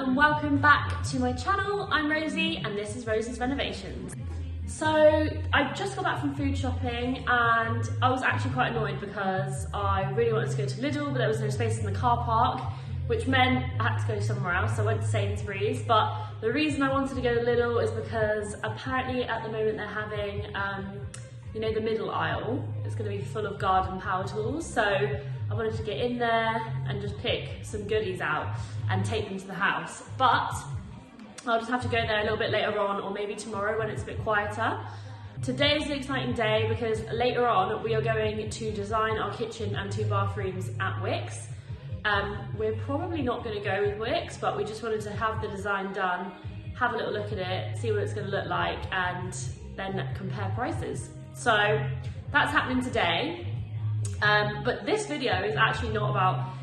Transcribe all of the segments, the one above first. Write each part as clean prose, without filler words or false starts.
and welcome back to my channel. I'm Rosie and this is Rosie's Renovations. So I just got back from food shopping and I was actually quite annoyed because I really wanted to go to Lidl, but there was no space in the car park, which meant I had to go somewhere else. So I went to Sainsbury's, but the reason I wanted to go to Lidl is because apparently at the moment they're having, you know, the middle aisle. It's going to be full of garden power tools. So I wanted to get in there and just pick some goodies out and take them to the house. But I'll just have to go there a little bit later on, or maybe tomorrow when it's a bit quieter. Today is an exciting day because later on we are going to design our kitchen and 2 bathrooms at Wicks. We're probably not going to go with Wicks, but we just wanted to have the design done, have a little look at it, see what it's going to look like, and then compare prices. So that's happening today. But this video is actually not about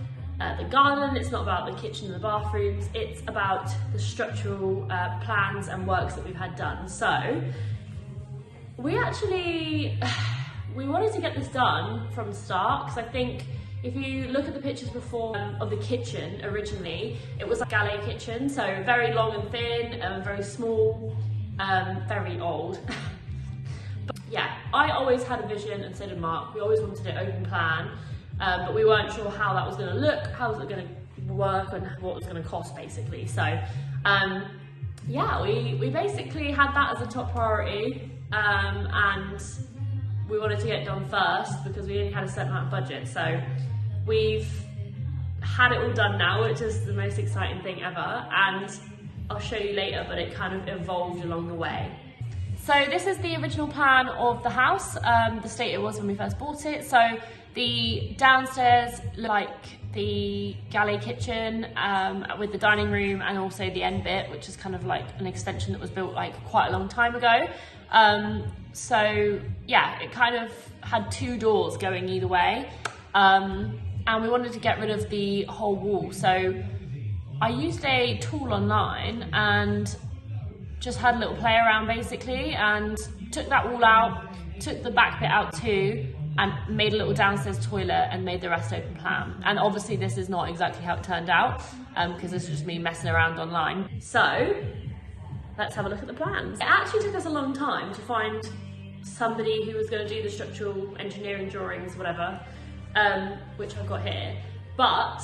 the garden, it's not about the kitchen and the bathrooms, it's about the structural plans and works that we've had done. So we wanted to get this done from the start, because I think if you look at the pictures before of the kitchen originally, it was a galley kitchen, so very long and thin, very small, very old. But yeah, I always had a vision, and so did Mark. We always wanted it open plan, but we weren't sure how that was going to look, how was it going to work, and what it was going to cost basically. So yeah, we basically had that as a top priority, and we wanted to get it done first because we only had a certain amount of budget. So we've had it all done now, which is the most exciting thing ever, and I'll show you later, but it kind of evolved along the way. So this is the original plan of the house, the state it was when we first bought it. So the downstairs looked like the galley kitchen with the dining room, and also the end bit, which is kind of like an extension that was built like quite a long time ago. So yeah, it kind of had 2 doors going either way. And we wanted to get rid of the whole wall. So I used a tool online and just had a little play around basically, and took that wall out, took the back bit out too, and made a little downstairs toilet and made the rest open plan. And obviously this is not exactly how it turned out, because this is just me messing around online. So let's have a look at the plans. It actually took us a long time to find somebody who was going to do the structural engineering drawings, whatever, which I've got here. But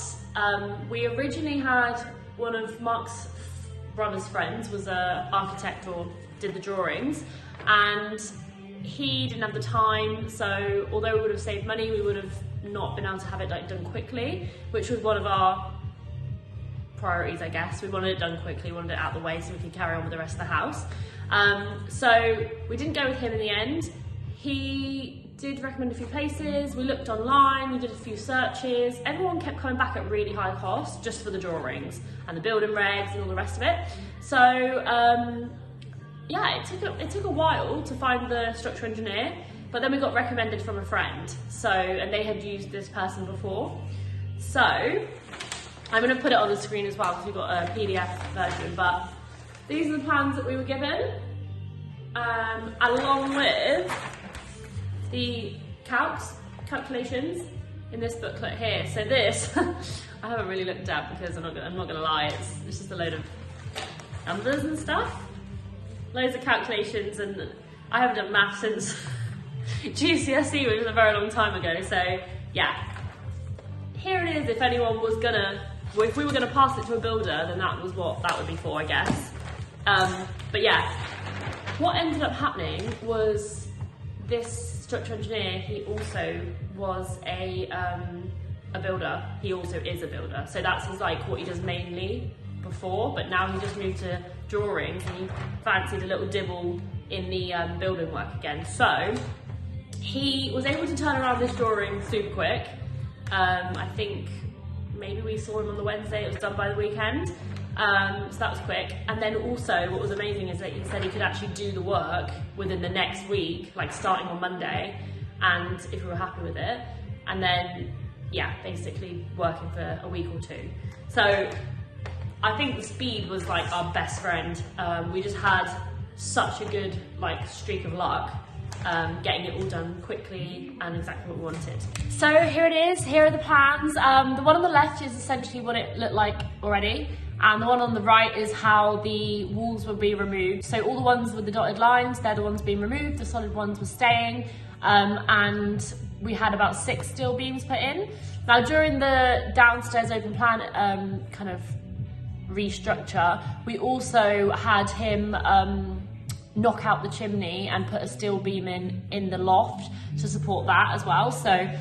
we originally had one of Mark's brother's friends was an architect, or did the drawings, and he didn't have the time. So although we would have saved money, we would have not been able to have it like done quickly, which was one of our priorities, I guess. We wanted it done quickly, wanted it out of the way so we could carry on with the rest of the house. So we didn't go with him in the end. He did recommend a few places, we looked online, we did a few searches. Everyone kept coming back at really high cost just for the drawings and the building regs and all the rest of it. So yeah, it took a while to find the structural engineer, but then we got recommended from a friend. So, and they had used this person before. So I'm going to put it on the screen as well because we've got a PDF version, but these are the plans that we were given, along with the calculations in this booklet here. So this, I haven't really looked at because I'm not gonna lie, it's just a load of numbers and stuff. Loads of calculations, and I haven't done maths since GCSE, which was a very long time ago. So yeah, here it is. If anyone was if we were gonna pass it to a builder, then that was what that would be for, I guess. But yeah, what ended up happening was this structural engineer, he also was a builder. He also is a builder. So that's like what he does mainly before, but now he just moved to drawings and he fancied a little dibble in the building work again. So he was able to turn around this drawing super quick. I think maybe we saw him on the Wednesday, it was done by the weekend. So that was quick. And then also what was amazing is that he said he could actually do the work within the next week, like starting on Monday, and if we were happy with it, and then yeah, basically working for a week or 2. So I think the speed was like our best friend. We just had such a good like streak of luck getting it all done quickly and exactly what we wanted. So here it is, here are the plans. The one on the left is essentially what it looked like already, and the one on the right is how the walls will be removed. So all the ones with the dotted lines, they're the ones being removed, the solid ones were staying, and we had about 6 steel beams put in. Now during the downstairs open plan kind of restructure, we also had him knock out the chimney and put a steel beam in the loft to support that as well. So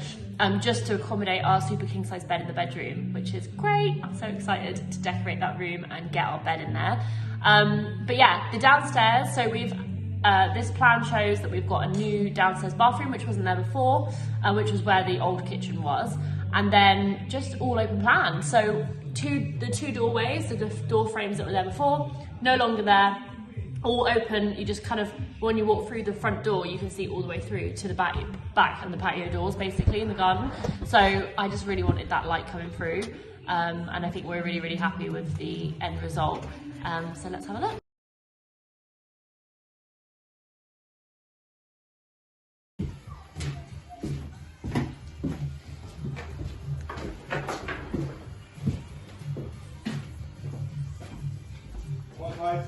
just to accommodate our super king size bed in the bedroom, which is great. I'm so excited to decorate that room and get our bed in there. But yeah, the downstairs, so we've this plan shows that we've got a new downstairs bathroom, which wasn't there before, which was where the old kitchen was, and then just all open plan. So the two doorways, the door frames that were there before, no longer there, all open. You just kind of, when you walk through the front door, you can see all the way through to the back and the patio doors, basically, in the garden. So I just really wanted that light coming through, and I think we're really, really happy with the end result. So let's have a look. Right.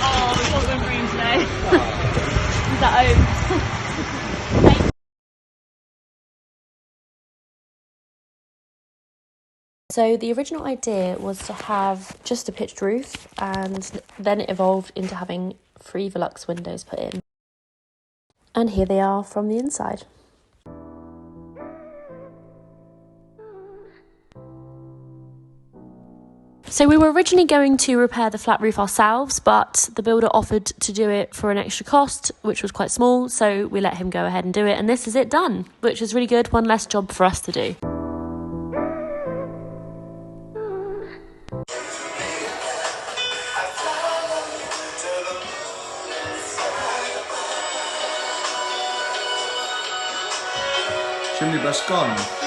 Oh, we've got one green today. Is that home? So the original idea was to have just a pitched roof, and then it evolved into having 3 Velux windows put in. And here they are from the inside. So we were originally going to repair the flat roof ourselves, but the builder offered to do it for an extra cost, which was quite small, so we let him go ahead and do it, and this is it done, which is really good. One less job for us to do. Chimney breast gone.